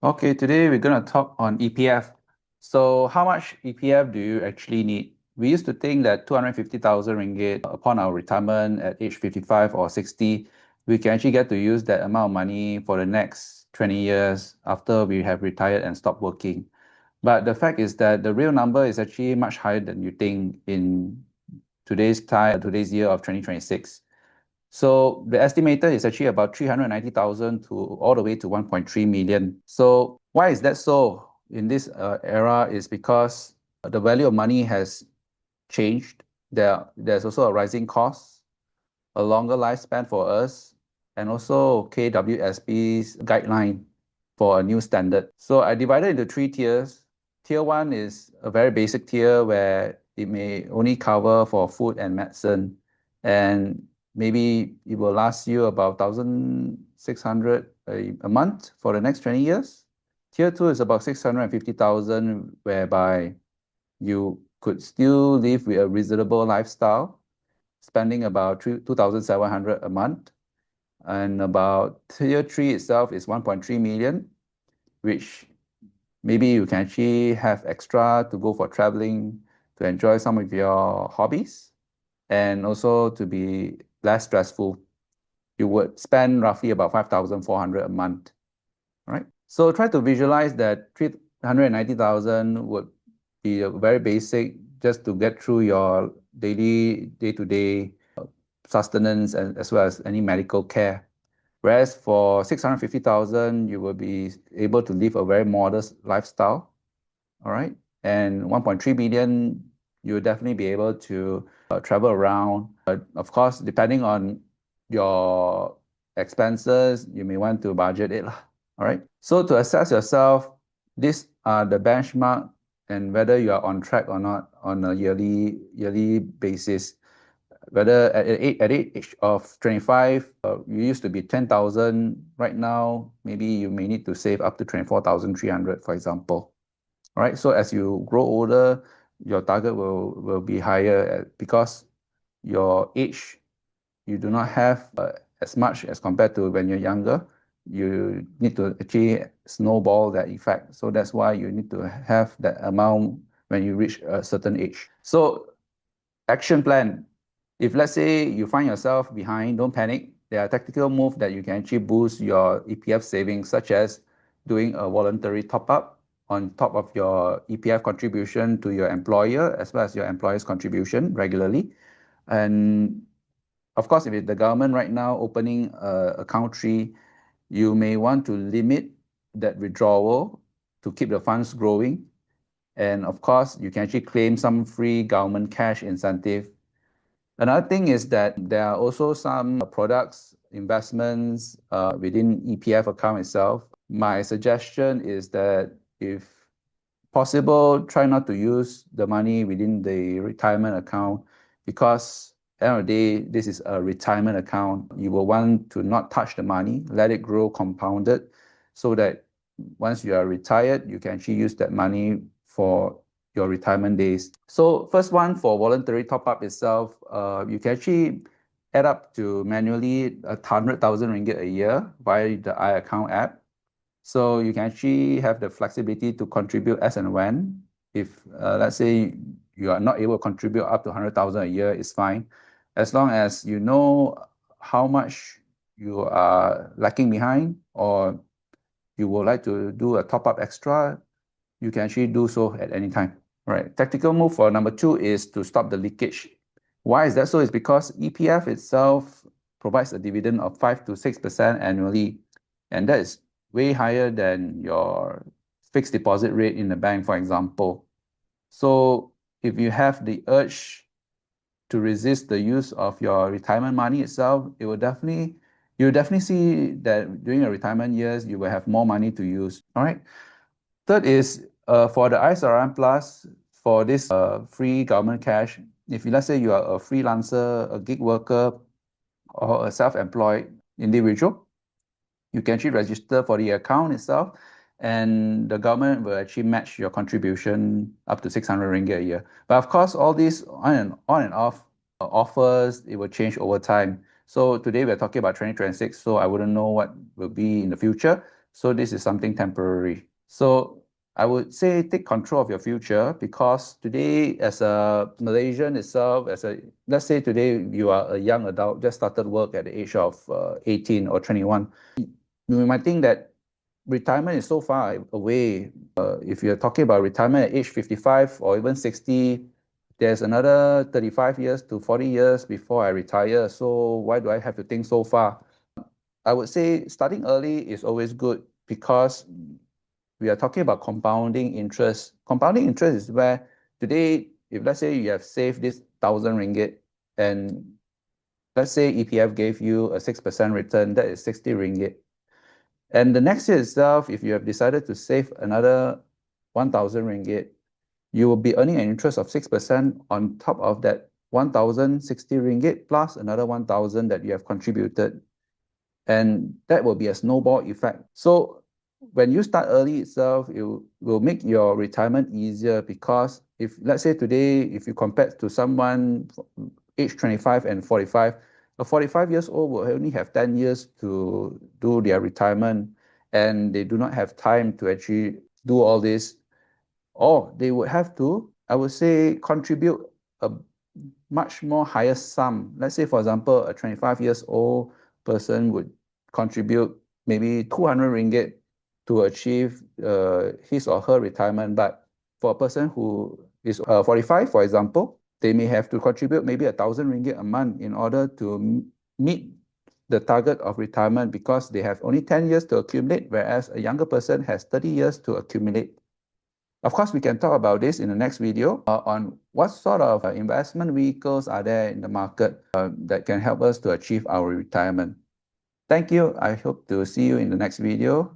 Okay, today we're going to talk on EPF. So how much EPF do you actually need? We used to think that 250,000 ringgit upon our retirement at age 55 or 60, we can actually get to use that amount of money for the next 20 years after we have retired and stopped working. But the fact is that the real number is actually much higher than you think in today's year of 2026. So the estimator is actually about 390,000 to all the way to 1.3 million. So why is that so in this era is because the value of money has changed. There's also a rising cost, a longer lifespan for us, and also KWSB's guideline for a new standard. So I divided into three tiers. Tier one is a very basic tier where it may only cover for food and medicine, and maybe it will last you about 1,600 a month for the next 20 years. Tier two is about 650,000, whereby you could still live with a reasonable lifestyle, spending about 2,700 a month. And about tier three itself is 1.3 million, which maybe you can actually have extra to go for traveling, to enjoy some of your hobbies, and also to be less stressful. You would spend roughly about 5,400 a month, right? So try to visualize that 390,000 would be a very basic just to get through your daily day-to-day sustenance and as well as any medical care. Whereas for 650,000, you will be able to live a very modest lifestyle, all right? And 1.3 billion, you'll definitely be able to travel around. Of course, depending on your expenses, you may want to budget it, all right? So to assess yourself, these are the benchmark and whether you are on track or not on a yearly basis. Whether at age of 25, you used to be 10,000. Right now, maybe you may need to save up to 24,300, for example. All right. So as you grow older, your target will be higher because your age, you do not have as much as compared to when you're younger. You need to actually snowball that effect. So that's why you need to have that amount when you reach a certain age. So action plan. If let's say you find yourself behind, don't panic. There are tactical moves that you can actually boost your EPF savings, such as doing a voluntary top up on top of your EPF contribution to your employer, as well as your employer's contribution regularly. And of course, if it's the government right now opening a country, you may want to limit that withdrawal to keep the funds growing. And of course, you can actually claim some free government cash incentive. Another thing is that there are also some products, investments within EPF account itself. My suggestion is that if possible, try not to use the money within the retirement account because at the end of the day, this is a retirement account. You will want to not touch the money, let it grow compounded so that once you are retired, you can actually use that money for your retirement days. So first one for voluntary top up itself, you can actually add up to manually 100,000 ringgit a year via the iAccount app. So you can actually have the flexibility to contribute as and when. If let's say you are not able to contribute up to 100,000 a year, it's fine. As long as you know how much you are lacking behind or you would like to do a top up extra, you can actually do so at any time. All right. Tactical move for number two is to stop the leakage. Why is that so? It's because EPF itself provides a dividend of 5 to 6% annually, and that is way higher than your fixed deposit rate in the bank, for example. So if you have the urge to resist the use of your retirement money itself, you'll definitely see that during your retirement years, you will have more money to use. All right. Third is for the ISRM Plus, for this free government cash, if let's say you are a freelancer, a gig worker, or a self-employed individual, you can actually register for the account itself, and the government will actually match your contribution up to 600 ringgit a year. But of course, all these on and off offers, it will change over time. So today we're talking about 2026, so I wouldn't know what will be in the future. So this is something temporary. So I would say take control of your future, because today, as a Malaysian itself, let's say today you are a young adult, just started work at the age of 18 or 21. You might think that retirement is so far away. If you're talking about retirement at age 55 or even 60, there's another 35 years to 40 years before I retire. So why do I have to think so far? I would say starting early is always good, because we are talking about compounding interest. Compounding interest is where today, if let's say you have saved this 1,000 ringgit, and let's say EPF gave you a 6% return, that is 60 ringgit. And the next year itself, if you have decided to save another 1,000 ringgit, you will be earning an interest of 6% on top of that 1,060 ringgit plus another 1,000 that you have contributed. And that will be a snowball effect. So when you start early itself, it will make your retirement easier, because if let's say today, if you compare to someone age 25 and 45, a 45 years old will only have 10 years to do their retirement, and they do not have time to actually do all this. Or they would have to, I would say, contribute a much more higher sum. Let's say, for example, a 25 years old person would contribute maybe 200 ringgit to achieve his or her retirement. But for a person who is 45, for example, they may have to contribute maybe 1,000 ringgit a month in order to meet the target of retirement, because they have only 10 years to accumulate, whereas a younger person has 30 years to accumulate. Of course, we can talk about this in the next video on what sort of investment vehicles are there in the market that can help us to achieve our retirement. Thank you. I hope to see you in the next video.